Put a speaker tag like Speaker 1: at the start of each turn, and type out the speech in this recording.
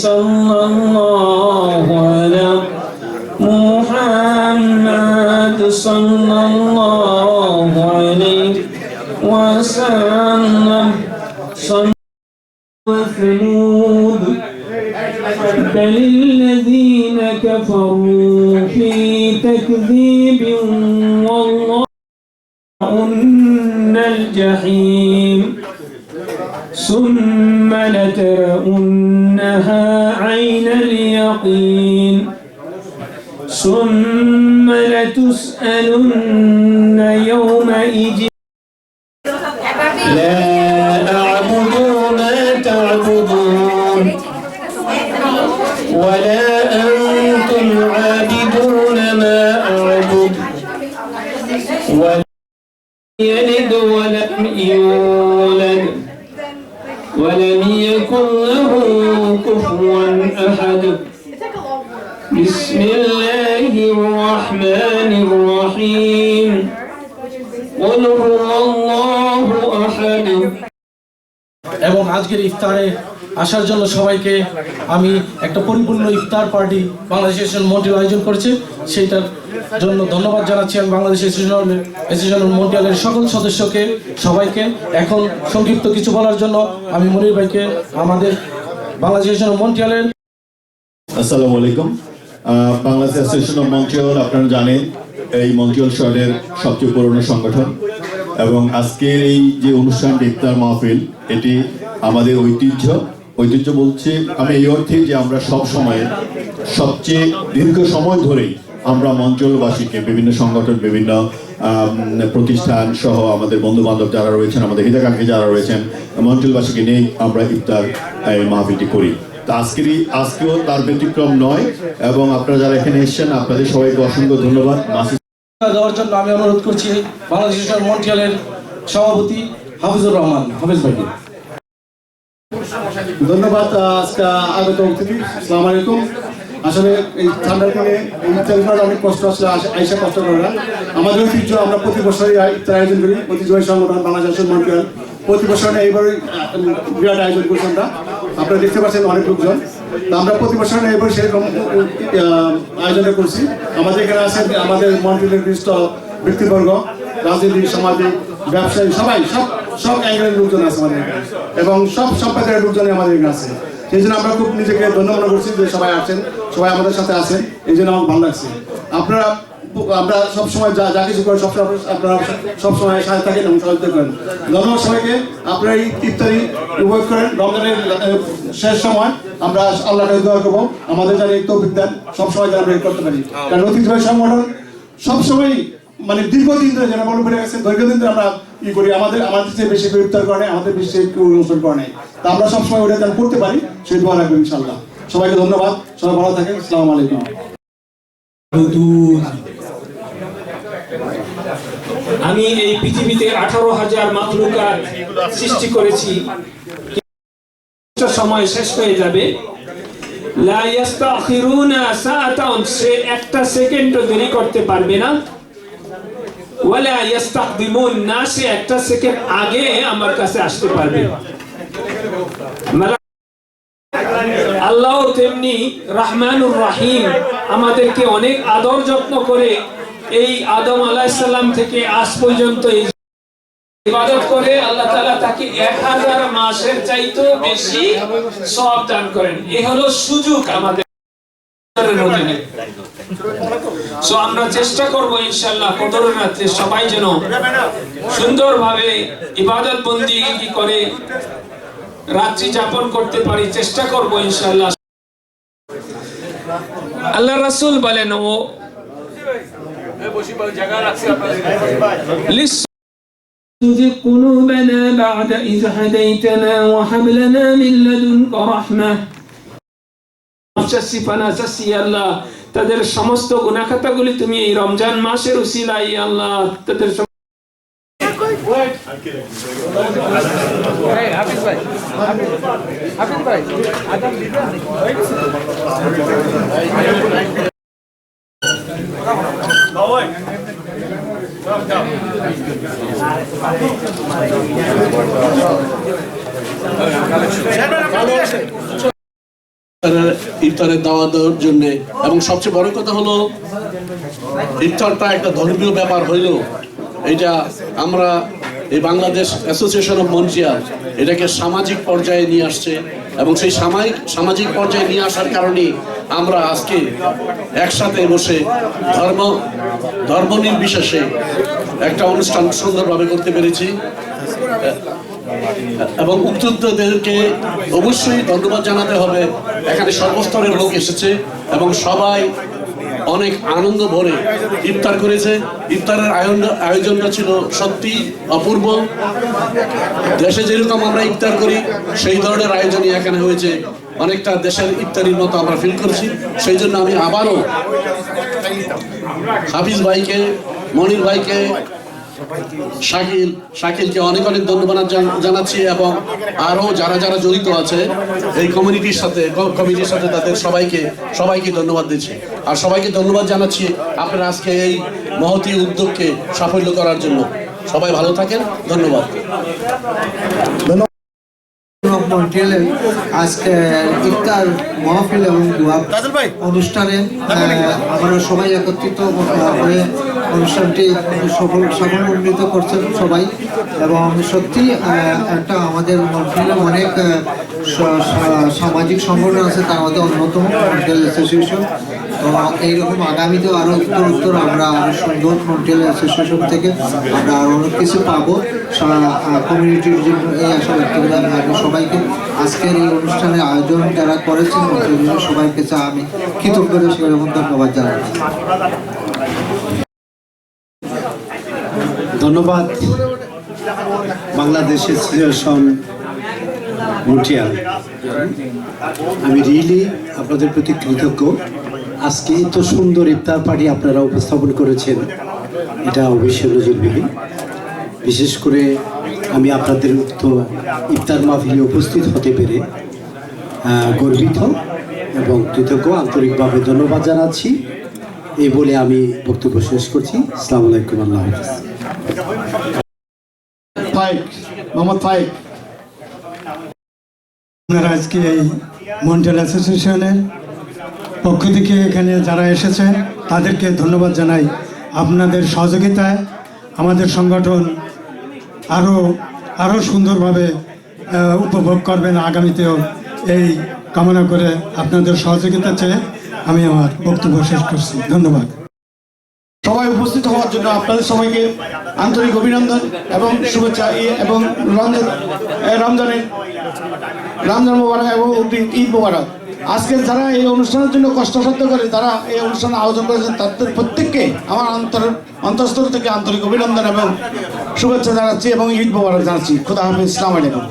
Speaker 1: صلى الله على محمد صلى الله عليه وسلم وثمود بل الذين كفروا في تكذيب والله أن الجحيم ثم لترؤنها عين اليقين ثم لتسألن يومئذ لا أعبد ما تعبدون ولا أنتم عابدون ما أعبد ولم يلد ولم يولد ولم يكن له كفوا أحد بسم الله الرحمن الرحيم قل هو الله أحد
Speaker 2: এবং আজকের ইফতারে আসার জন্য সবাইকে আমি একটা পরিপূর্ণ ইফতার পার্টি বাংলাদেশ এসোসিয়েশন মন্ট্রিয়াল আয়োজন করেছে সেইটার জন্য ধন্যবাদ জানাচ্ছি আমি বাংলাদেশ এসোসিয়েশন মন্ট্রিয়ালের সকল সদস্যকে সবাইকে। এখন সংক্ষিপ্ত কিছু বলার জন্য আমি মনির ভাইকে আমাদের বাংলাদেশ এসোসিয়েশন মন্ট্রিয়ালের
Speaker 3: আসসালামু আলাইকুম। বাংলাদেশ অ্যাসোসিয়েশন অফ মন্ট্রিয়াল আপনারা জানেন এই মন্ট্রিয়াল শহরের সবচেয়ে পুরনো সংগঠন এবং আজকের এই যে অনুষ্ঠানটি ইফতার মাহফিল এটি আমাদের ঐতিহ্য বলছে আমি এই অর্থে যে আমরা সব সময় সবচেয়ে দীর্ঘ সময় ধরেই আমরা মন্ট্রিয়ালবাসীকে বিভিন্ন সংগঠন বিভিন্ন প্রতিষ্ঠান সহ আমাদের বন্ধু বান্ধব যারা রয়েছেন আমাদের হিতাকাঙ্ক্ষী যারা রয়েছেন মন্ট্রিয়ালবাসীকে নিয়েই আমরা ইফতার মাহফিলটি করি। তো আজকেও তার ব্যতিক্রম নয় এবং আপনারা যারা এখানে এসেছেন আপনাদের সবাইকে অসংখ্য ধন্যবাদ
Speaker 2: দেওয়ার জন্য আমি অনুরোধ করছি বাংলাদেশ মন্ট্রিয়ালের সভাপতি হাফিজুর রহমান হাফিজ ভাইকে।
Speaker 4: ধন্যবাদ আজকে আগত অতিথি। আসসালামু আলাইকুম। আসলে এই ঠান্ডার কারণে ইফতার করার অনেক কষ্ট আসলে আইসা কষ্ট করে না। আমাদের ঐতিহ্য আমরা প্রতি বছরই ইফতার আয়োজন করি। ঐতিহ্যবাহী সংগঠন বাংলাদেশ মন্ট্রিয়াল প্রতি বছর এইবারই বিরাট আয়োজন করছি আমরা। আপনারা দেখতে পাচ্ছেন অনেক লোকজন। তো আমরা প্রতি বছর এবার সেরকম আয়োজন করছি। আমাদের এখানে আছেন আমাদের মন্ট্রিয়ালের বিশিষ্ট ব্যক্তিবর্গ, রাজনীতি, সামাজিক, ব্যবসায়ী সবাই সব অ্যাঙ্গেলের লোকজন আছে আমাদের এখানে এবং সব সম্প্রদায়ের লোকজনই আমাদের এখানে আছে। সেই জন্য আমরা খুব নিজেকে ধন্যবাদ করছি যে সবাই আছেন, সবাই আমাদের সাথে আছেন, এই জন্য আমার ভালো লাগছে। আমরা সবসময় যা কিছু করি সবসময় আপনারা সবসময় সাথে থাকেন এবং সহযোগিতা করেন। ধন্যবাদ সবাইকে। আপনারা এই ইফতারি উপভোগ করেন। রমজানের শেষ সময় আমরা আল্লাহকে দোয়া করবো আমাদের যেন এই তৌফিক দেন, সবসময় যেন আমরা করতে পারি। কারণ ঐতিহ্যবাহী সংগঠন সবসময় মানে দীর্ঘদিন ধরে যেন মনে পড়ে গেছে দীর্ঘদিন ধরে আমরা ই করি আমাদের চেয়ে বেশি ইফতার করে নেই, আমাদের বেশি একটু অনুষ্ঠান করে নেই। তা আমরা সবসময় ওটা যেন করতে পারি সেই দোয়া রাখবেন ইনশাল্লাহ। সবাইকে ধন্যবাদ, সবাই ভালো থাকেন। আসসালামু আলাইকুম।
Speaker 1: আমি এই পৃথিবীতে 18,000 মাখলুকাত সৃষ্টি করেছি, সময় শেষ হয়ে যাবে। লা ইস্তাখিরুনা সাআতান, সে একটা সেকেন্ডও দেরি করতে পারবে না। ওয়ালা ইস্তাকদিমুন, না সে একটা সেকেন্ড আগে আমার কাছে আসতে পারবে। আল্লাহ তেমনি রহমানুর রহিম, আমাদেরকে অনেক আদর যত্ন করে এই আদম আলাইহিস সালাম থেকে আজ পর্যন্ত ইবাদত করে আল্লাহ তাআলা তাকে 1000 মাসের চাইতেও বেশি সওয়াব দান করেন। এই হলো সুযোগ আমাদের। সো আমরা চেষ্টা করব ইনশাআল্লাহ কদরের রাতে সবাই যেন সুন্দরভাবে ইবাদত বন্দেগী করে রাত্রি যাপন করতে পারি, চেষ্টা করব ইনশাআল্লাহ। আল্লাহ রাসূল বলেন ও تزغ قلوبنا بعد إذ هديتنا وهب لنا من لدنك رحمة। আল্লাহ তাদের সমস্ত গুনাহ খাতাগুলি তুমি এই রমজান মাসের উসিলায় আল্লাহ তাদের
Speaker 5: Hafiz Bey. ইফতারের দাওয়াত দেওয়ার জন্য। এবং সবচেয়ে বড় কথা হলো ইফতারটা একটা ধর্মীয় ব্যাপার হইলেও এটা আমরা এই বাংলাদেশ অ্যাসোসিয়েশন অফ মন্ট্রিয়াল এটাকে সামাজিক পর্যায়ে নিয়ে আসছে, এবং সেই সামাজিক পর্যায়ে নিয়ে আসার কারণে আমরা আজকে একসাথে বসে ধর্ম নির্বিশেষে একটা অনুষ্ঠান সুন্দরভাবে করতে পেরেছি। এবং উদ্যোক্তাদেরকে অবশ্যই ধন্যবাদ জানাতে হবে। এখানে সর্বস্তরের লোক এসেছে এবং সবাই অনেক আনন্দ ভরে ইফতার করেছে। ইফতারের আয়োজনটা ছিল সত্যি অপূর্ব। দেশে যেরকম আমরা ইফতার করি সেই ধরনের আয়োজনই এখানে হয়েছে। অনেকটা দেশের ইফতারির মতো আমরা ফিল করছি। সেই জন্য আমি আবারও হাফিজ ভাইকে, মনির ভাইকে, শাকিলকে অনেক ধন্যবাদ জানাচ্ছি, এবং আরো যারা যারা জড়িত আছে এই কমিটির সাথে তাদের সবাইকে ধন্যবাদ দিচ্ছি। আর সবাইকে ধন্যবাদ জানাচ্ছি আপনারা আজকে এই মহতী উদ্যোগকে সাফল্য করার জন্য। সবাই ভালো থাকেন, ধন্যবাদ।
Speaker 6: মন্ট্রিয়ালের আজকে ইফতার মাহফিল এবং দোয়া অনুষ্ঠানে আমরা সবাই একত্রিত হয়ে অনুষ্ঠানটি সাফল্যমণ্ডিত করছেন সবাই। এবং সত্যি একটা আমাদের মন্ট্রিয়ালে অনেক সামাজিক সংগঠন আছে, তার মধ্যে অন্যতম মন্ট্রিয়াল অ্যাসোসিয়েশন। তো এইরকম আগামীতেও আরও উত্তর আমরা আরও সুন্দর মন্ট্রিয়াল অ্যাসোসিয়েশন থেকে আমরা আরও অনেক কিছু পাবো কমিউনিটির জন্য। এই আশা ব্যক্ত করে আমি সবাইকে আজকের এই অনুষ্ঠানের আয়োজন যারা করেছেন সবাইকে আমি কৃতজ্ঞ সেরকম ধন্যবাদ জানাই।
Speaker 7: ধন্যবাদ বাংলাদেশ অ্যাসোসিয়েশন মন্ট্রিয়াল। আমি রিয়েলি আপনাদের প্রতি কৃতজ্ঞ। আজকে এত সুন্দর ইফতার পার্টি আপনারা উপস্থাপন করেছেন, এটা অবশ্যই নজিরবিহীন। বিশেষ করে আমি আপনাদের তো ইফতার মাহফিলে উপস্থিত হতে পেরে গর্বিত এবং কৃতজ্ঞ। আন্তরিকভাবে ধন্যবাদ জানাচ্ছি। এই বলে আমি বক্তব্য শেষ করছি। আসসালামু আলাইকুম, আল্লাহ হাফেজ।
Speaker 8: আপনারা আজকে এই মন্ট্রিয়াল অ্যাসোসিয়েশনের পক্ষ থেকে এখানে যারা এসেছেন তাদেরকে ধন্যবাদ জানাই। আপনাদের সহযোগিতায় আমাদের সংগঠন আরও সুন্দরভাবে উপভোগ করবেন আগামীতেও, এই কামনা করে আপনাদের সহযোগিতা চেয়ে আমি আমার বক্তব্য শেষ করছি। ধন্যবাদ।
Speaker 4: সবাই উপস্থিত হওয়ার জন্য আপনাদের সবাইকে আন্তরিক অভিনন্দন এবং শুভেচ্ছা, এবং রমজান মোবারক এবং ঈদ মোবারক। আজকে যারা এই অনুষ্ঠানের জন্য কষ্টসাধ্য করে, তারা এই অনুষ্ঠান আয়োজন করেছেন, তাদের প্রত্যেককে আমার অন্তঃস্থল থেকে আন্তরিক অভিনন্দন এবং শুভেচ্ছা জানাচ্ছি এবং ঈদ মোবারক জানাচ্ছি। খুদা হাফেজ, আসসালামু আলাইকুম।